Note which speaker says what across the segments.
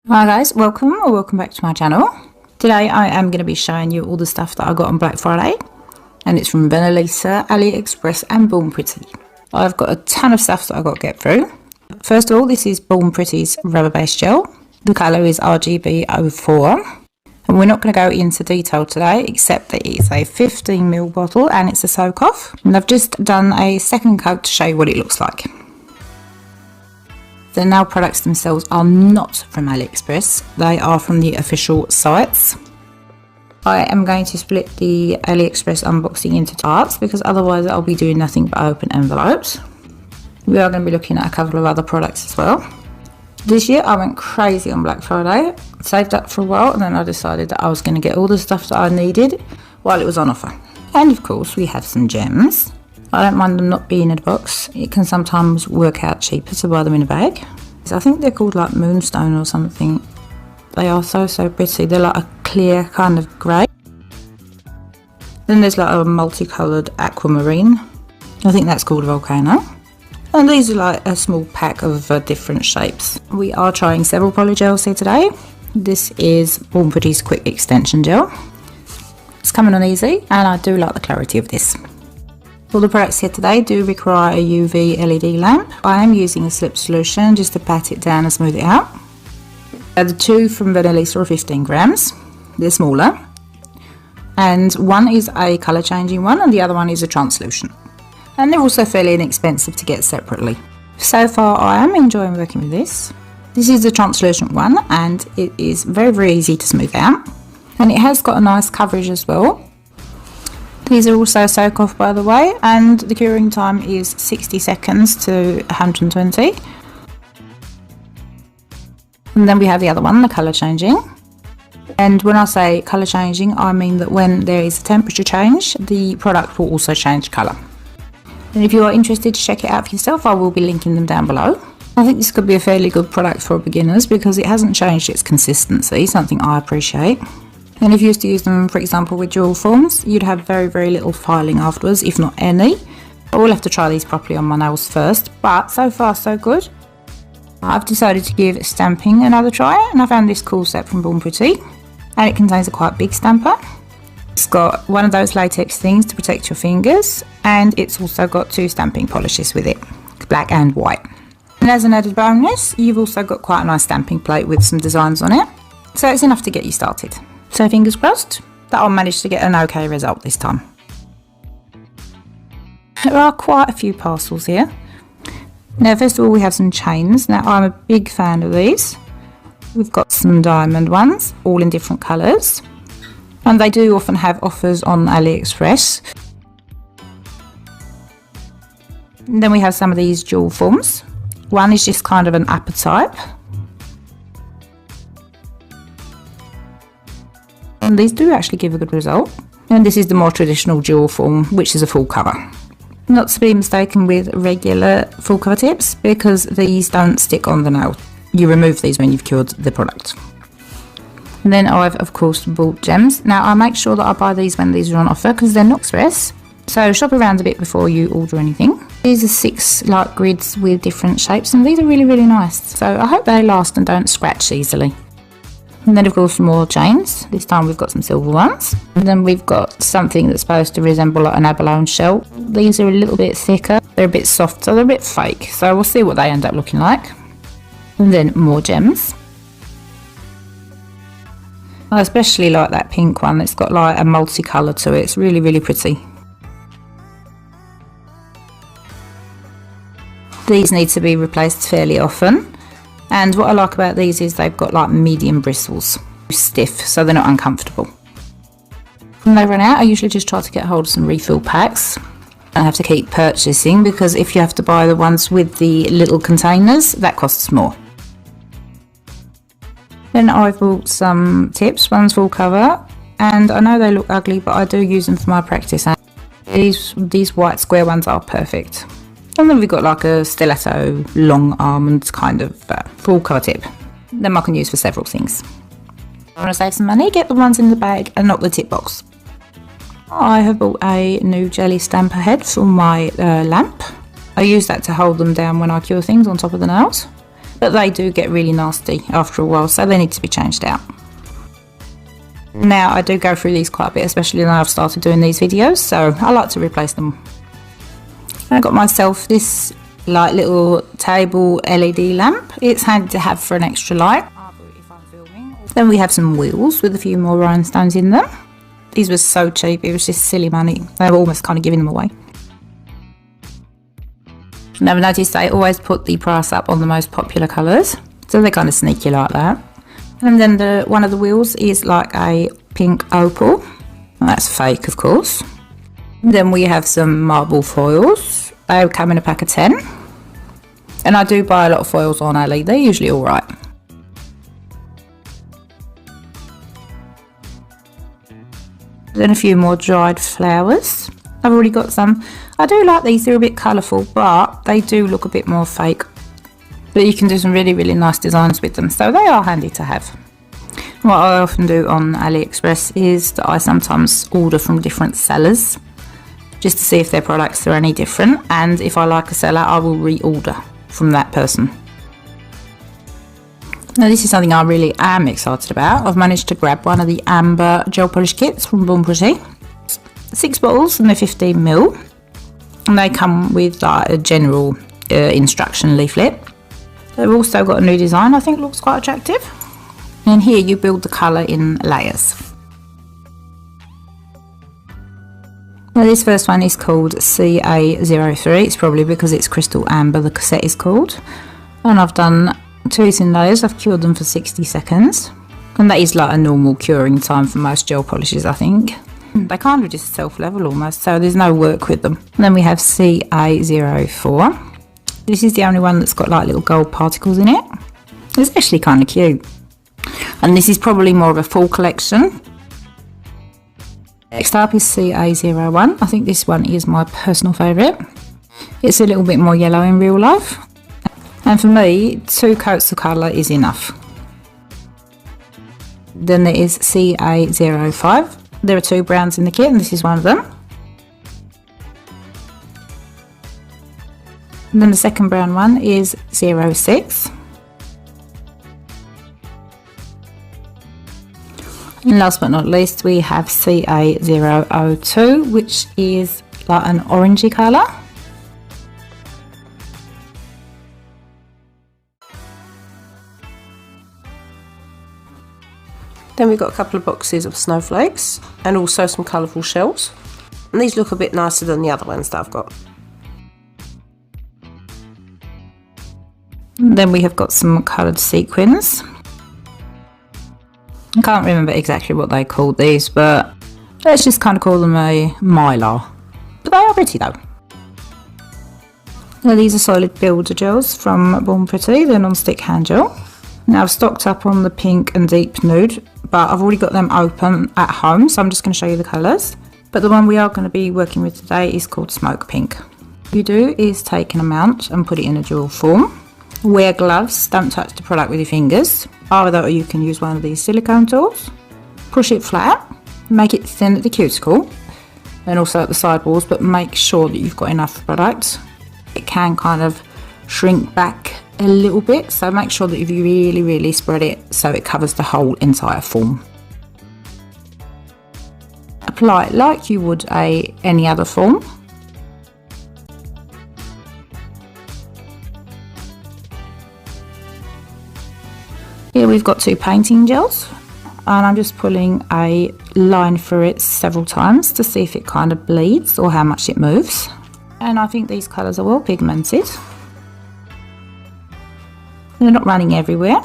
Speaker 1: Hi guys, welcome back to my channel. Today I am going to be showing you all the stuff that I got on Black Friday, and it's from Venalisa, Aliexpress and Born Pretty. I've got a ton of stuff that I've got to get through. First of all, this is Born Pretty's rubber base gel. The colour is RGB04, and we're not going to go into detail today except that it's a 15ml bottle and it's a soak off, and I've just done a second coat to show you what it looks like. The nail products themselves are not from Aliexpress, they are from the official sites. I am going to split the Aliexpress unboxing into parts because otherwise I'll be doing nothing but open envelopes. We are going to be looking at a couple of other products as well. This year I went crazy on Black Friday, saved up for a while, and then I decided that I was going to get all the stuff that I needed while it was on offer. And of course we have some gems. I don't mind them not being in a box. It can sometimes work out cheaper to buy them in a bag. I think they're called like moonstone or something. They are so pretty. They're like a clear kind of grey. Then there's like a multicoloured aquamarine. I think that's called volcano. And these are like a small pack of different shapes. We are trying several polygels here today. This is Born Pretty's quick extension gel. It's coming on easy and I do like the clarity of this. All the products here today do require a UV LED lamp. I am using a slip solution just to pat it down and smooth it out. The two from Venalisa are 15 grams. They're smaller. And one is a colour changing one and the other one is a translucent. And they're also fairly inexpensive to get separately. So far I am enjoying working with this. This is the translucent one and it is very easy to smooth out. And it has got a nice coverage as well. These are also soak off, by the way, and the curing time is 60 seconds to 120. And then we have the other one, the colour changing. And when I say colour changing, I mean that when there is a temperature change, the product will also change colour. And if you are interested to check it out for yourself, I will be linking them down below. I think this could be a fairly good product for beginners because it hasn't changed its consistency, something I appreciate. And if you used to use them, for example, with jewel forms, you'd have very little filing afterwards, if not any. I will have to try these properly on my nails first, but so far so good. I've decided to give stamping another try, and I found this cool set from Born Pretty, and it contains a quite big stamper. It's got one of those latex things to protect your fingers, and it's also got two stamping polishes with it, black and white. And as an added bonus, you've also got quite a nice stamping plate with some designs on it, so it's enough to get you started. So fingers crossed that I'll manage to get an okay result this time. There are quite a few parcels here. Now first of all we have some chains. Now I'm a big fan of these. We've got some diamond ones, all in different colours. And they do often have offers on Aliexpress. And then we have some of these jewel forms. One is just kind of an upper type. And these do actually give a good result. And this is the more traditional jewel form, which is a full cover. Not to be mistaken with regular full cover tips, because these don't stick on the nail. You remove these when you've cured the product. And then I've of course bought gems. Now I make sure that I buy these when these are on offer because they're not express. So shop around a bit before you order anything. These are 6 like grids with different shapes, and these are really nice. So I hope they last and don't scratch easily. And then of course more chains. This time we've got some silver ones. And then we've got something that's supposed to resemble like an abalone shell. These are a little bit thicker. They're a bit softer. They're a bit fake. So we'll see what they end up looking like. And then more gems. I especially like that pink one. It's got like a multicolour to it. It's really pretty. These need to be replaced fairly often. And what I like about these is they've got like medium bristles, stiff, so they're not uncomfortable. When they run out, I usually just try to get hold of some refill packs. I have to keep purchasing because if you have to buy the ones with the little containers, that costs more. Then I've bought some tips. One's full cover, and I know they look ugly, but I do use them for my practice. And these white square ones are perfect. And then we've got like a stiletto long almond kind of full cover tip. Them I can use for several things. I want to save some money, get the ones in the bag and not the tip box. I have bought a new jelly stamper head for my lamp. I use that to hold them down when I cure things on top of the nails. but they do get really nasty after a while, so they need to be changed out. Now I do go through these quite a bit, especially now I've started doing these videos, so I like to replace them. I got myself this like little table LED lamp. It's handy to have for an extra light if I'm filming. Then we have some wheels with a few more rhinestones in them. These were so cheap, it was just silly money. They were almost kind of giving them away. Now I've noticed they always put the price up on the most popular colours, so they're kind of sneaky like that. And then one of the wheels is like a pink opal. Well, that's fake, of course. Then we have some marble foils. They come in a pack of 10. And I do buy a lot of foils on Ellie, they're usually alright. Then a few more dried flowers. I've already got some. I do like these, they're a bit colourful, but they do look a bit more fake. But you can do some really, really nice designs with them, so they are handy to have. What I often do on Aliexpress is that I sometimes order from different sellers, just to see if their products are any different, and if I like a seller, I will reorder from that person. Now this is something I really am excited about. I've managed to grab one of the amber gel polish kits from Bon Pretty. 6 bottles and they're 15ml, and they come with a general instruction leaflet. They've also got a new design I think looks quite attractive, and here you build the colour in layers. Now this first one is called CA03, it's probably because it's crystal amber the cassette is called, and I've done 2 thin layers. I've cured them for 60 seconds, and that is like a normal curing time for most gel polishes I think. They kind of just self-level almost, so there's no work with them. And then we have CA04. This is the only one that's got like little gold particles in it. It's actually kind of cute. And this is probably more of a full collection. Next up is CA01. I think this one is my personal favourite. It's a little bit more yellow in real life. And for me, 2 coats of colour is enough. Then there is CA05. There are 2 browns in the kit, and this is one of them. And then the second brown one is 06. And last but not least, we have CA002, which is like an orangey colour. Then we've got a couple of boxes of snowflakes and also some colourful shells. And these look a bit nicer than the other ones that I've got. And then we have got some coloured sequins. I can't remember exactly what they called these, but let's just kind of call them a mylar. But they are pretty though. Now these are solid builder gels from Bon Pretty, they're non-stick hand gel. Now I've stocked up on the pink and deep nude, but I've already got them open at home, so I'm just going to show you the colours. But the one we are going to be working with today is called Smoke Pink. What you do is take an amount and put it in a jewel form. Wear gloves, don't touch the product with your fingers. Either you can use one of these silicone tools. Push it flat, make it thin at the cuticle and also at the sidewalls, but make sure that you've got enough product. It can kind of shrink back a little bit, so make sure that you really spread it so it covers the whole entire form. Apply it like you would any other form. Here we've got 2 painting gels, and I'm just pulling a line through it several times to see if it kind of bleeds or how much it moves. And I think these colours are well pigmented. They're not running everywhere.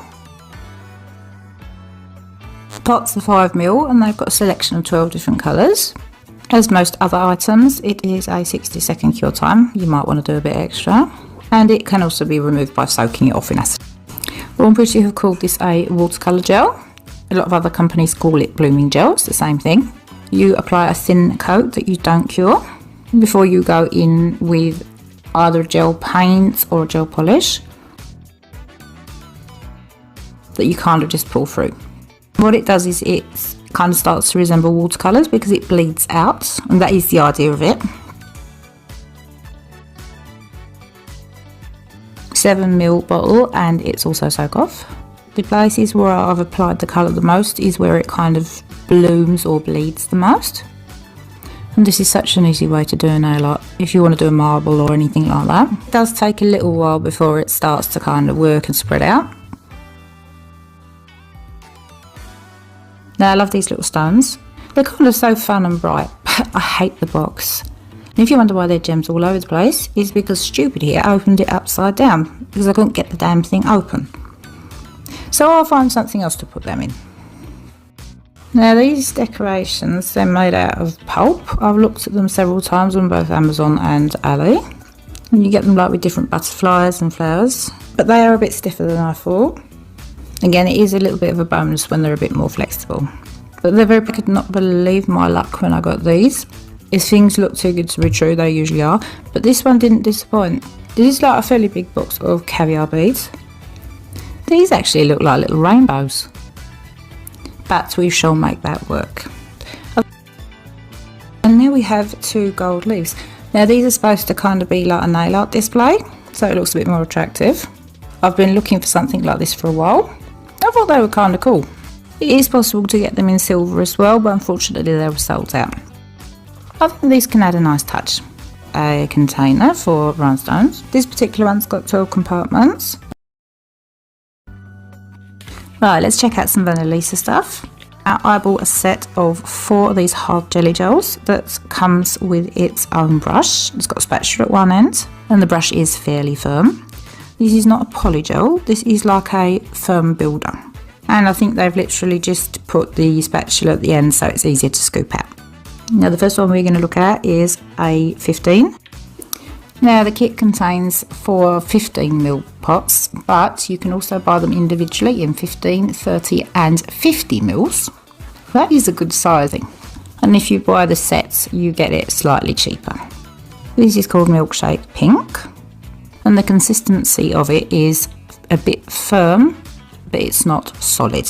Speaker 1: Pots are 5ml and they've got a selection of 12 different colours. As most other items, it is a 60-second cure time. You might want to do a bit extra. And it can also be removed by soaking it off in acid. Bon Pretty have called this a watercolor gel. A lot of other companies call it blooming gel, it's the same thing. You apply a thin coat that you don't cure before you go in with either gel paint or gel polish that you kind of just pull through. What it does is it kind of starts to resemble watercolours because it bleeds out, and that is the idea of it. 7ml bottle, and it's also soak off. The places where I've applied the colour the most is where it kind of blooms or bleeds the most. And this is such an easy way to do a nail art if you want to do a marble or anything like that. It does take a little while before it starts to kind of work and spread out. Now I love these little stones. They're kind of so fun and bright, but I hate the box. And if you wonder why there are gems all over the place, it's because stupid here opened it upside down because I couldn't get the damn thing open. So I'll find something else to put them in. Now these decorations, they're made out of pulp. I've looked at them several times on both Amazon and Ellie. And you get them like with different butterflies and flowers. But they are a bit stiffer than I thought. Again, it is a little bit of a bonus when they're a bit more flexible. But they're very, I could not believe my luck when I got these. If things look too good to be true, they usually are. But this one didn't disappoint. This is like a fairly big box of caviar beads. These actually look like little rainbows. But we shall make that work. And now we have 2 gold leaves. Now these are supposed to kind of be like a nail art display, so it looks a bit more attractive. I've been looking for something like this for a while. I thought they were kind of cool. It is possible to get them in silver as well, but unfortunately they were sold out. I think these can add a nice touch. A container for rhinestones. This particular one's got 12 compartments. Right, let's check out some Venalisa stuff. I bought a set of 4 of these hard jelly gels that comes with its own brush. It's got a spatula at one end and the brush is fairly firm. This is not a polygel, this is like a firm builder. And I think they've literally just put the spatula at the end so it's easier to scoop out. Now the first one we're going to look at is a 15. Now the kit contains 4 15ml pots, but you can also buy them individually in 15, 30 and 50ml. That is a good sizing. And if you buy the sets, you get it slightly cheaper. This is called Milkshake Pink. And the consistency of it is a bit firm, but it's not solid.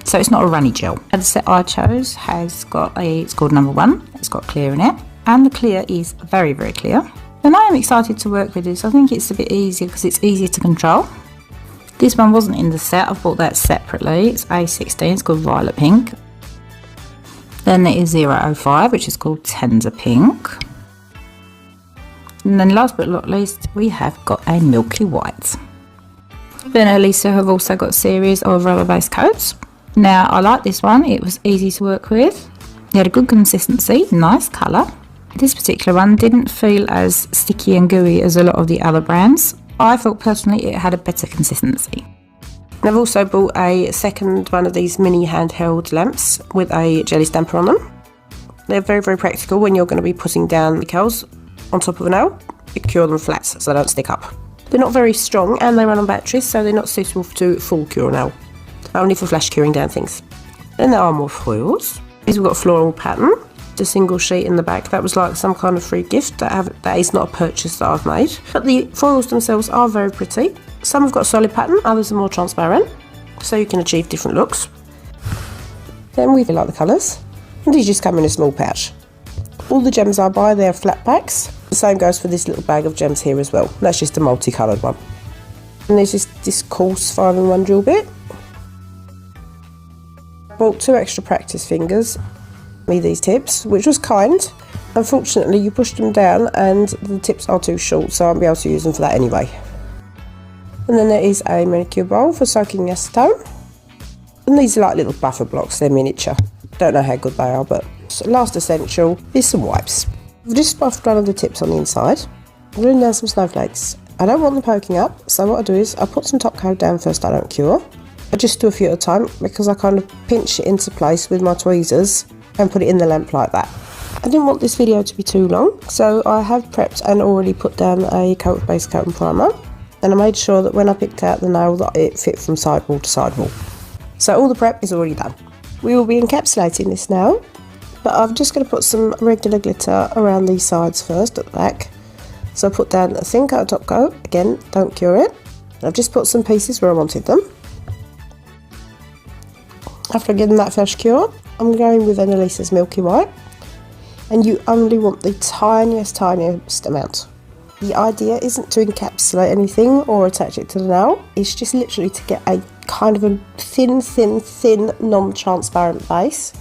Speaker 1: So it's not a runny gel. And the set I chose has got it's called number 1. It's got clear in it. And the clear is very, very clear. And I am excited to work with this. I think it's a bit easier because it's easier to control. This one wasn't in the set. I bought that separately. It's A16. It's called Violet Pink. Then there is 005, which is called Tender Pink. And then last but not least, we have got a Milky White. Venalisa have also got a series of rubber-based coats. Now, I like this one. It was easy to work with. It had a good consistency, nice colour. This particular one didn't feel as sticky and gooey as a lot of the other brands. I thought personally it had a better consistency. I've also bought a second one of these mini handheld lamps with a jelly stamper on them. They're very, very practical when you're going to be putting down the decals on top of a nail. You cure them flat so they don't stick up. They're not very strong and they run on batteries, so they're not suitable to full cure a nail. Only for flash curing down things. Then there are more foils. We've got a floral pattern. A single sheet in the back. That was like some kind of free gift. That is not a purchase that I've made. But the foils themselves are very pretty. Some have got a solid pattern, others are more transparent, so you can achieve different looks. Then we like the colours, and these just come in a small pouch. All the gems I buy, they're flat packs. The same goes for this little bag of gems here as well. That's just a multicoloured one. And there's just this coarse 5-in-1 drill bit. I bought 2 extra practice fingers. Me these tips, which was kind. Unfortunately, you push them down and the tips are too short, so I won't be able to use them for that anyway. And then there is a manicure bowl for soaking acetone. And these are like little buffer blocks, they're miniature. Don't know how good they are, but last essential is some wipes. I've just buffed one of the tips on the inside. I'm doing down some snowflakes. I don't want them poking up, so what I do is I put some top coat down first. I don't cure. I just do a few at a time because I kind of pinch it into place with my tweezers and put it in the lamp like that. I didn't want this video to be too long, so I have prepped and already put down a coat of base coat and primer, and I made sure that when I picked out the nail that it fit from sidewall to sidewall. So all the prep is already done. We will be encapsulating this now, but I'm just going to put some regular glitter around these sides first at the back. So I put down a thin coat of top coat, again don't cure it. I've just put some pieces where I wanted them. After getting that first cure, I'm going with Venalisa's Milky White, and you only want the tiniest amount.
Speaker 2: The idea isn't to encapsulate anything or attach it to the nail. It's just literally to get a kind of a thin, non-transparent base.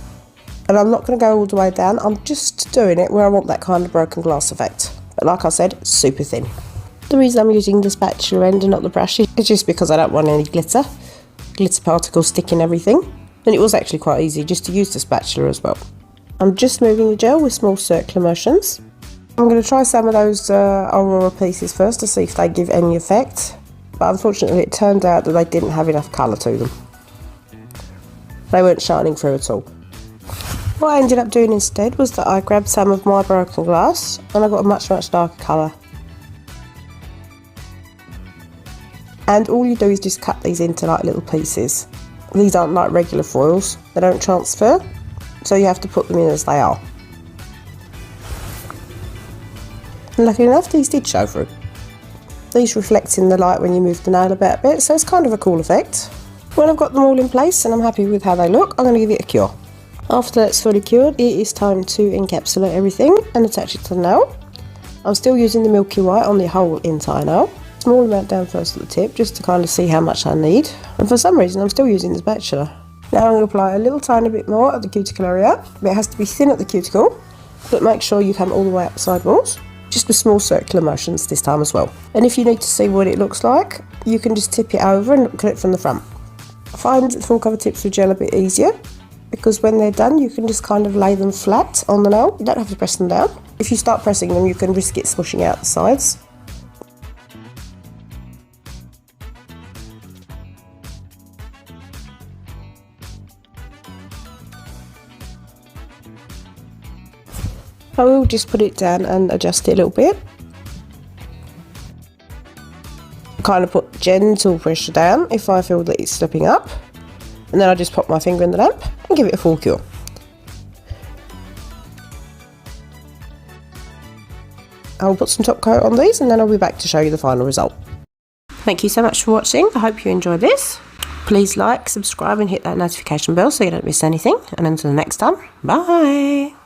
Speaker 2: And I'm not going to go all the way down. I'm just doing it where I want that kind of broken glass effect. But like I said, super thin. The reason I'm using the spatula end and not the brush is just because I don't want any glitter particles sticking everything. And it was actually quite easy just to use the spatula as well. I'm just moving the gel with small circular motions. I'm going to try some of those Aurora pieces first to see if they give any effect. But unfortunately it turned out that they didn't have enough colour to them. They weren't shining through at all. What I ended up doing instead was that I grabbed some of my broken glass and I got a much darker colour. And all you do is just cut these into like little pieces. These aren't like regular foils, they don't transfer, so you have to put them in as they are. And luckily enough, these did show through. These reflect in the light when you move the nail about a bit, so it's kind of a cool effect. When I've got them all in place and I'm happy with how they look, I'm going to give it a cure. After that's fully cured, it is time to encapsulate everything and attach it to the nail. I'm still using the milky white on the whole entire nail. Small amount down first at the tip, just to kind of see how much I need. And for some reason, I'm still using the spatula. Now I'm going to apply a little tiny bit more at the cuticle area. It has to be thin at the cuticle, but make sure you come all the way up the side walls. Just with small circular motions this time as well. And if you need to see what it looks like, you can just tip it over and look at it from the front. I find the full cover tips with gel a bit easier, because when they're done you can just kind of lay them flat on the nail. You don't have to press them down. If you start pressing them you can risk it smushing out the sides. I will just put it down and adjust it a little bit. Kind of put gentle pressure down if I feel that it's slipping up. And then I just pop my finger in the lamp and give it a full cure. I'll put some top coat on these and then I'll be back to show you the final result. Thank you so much for watching. I hope you enjoyed this. Please like, subscribe and hit that notification bell so you don't miss anything. And until next time, bye!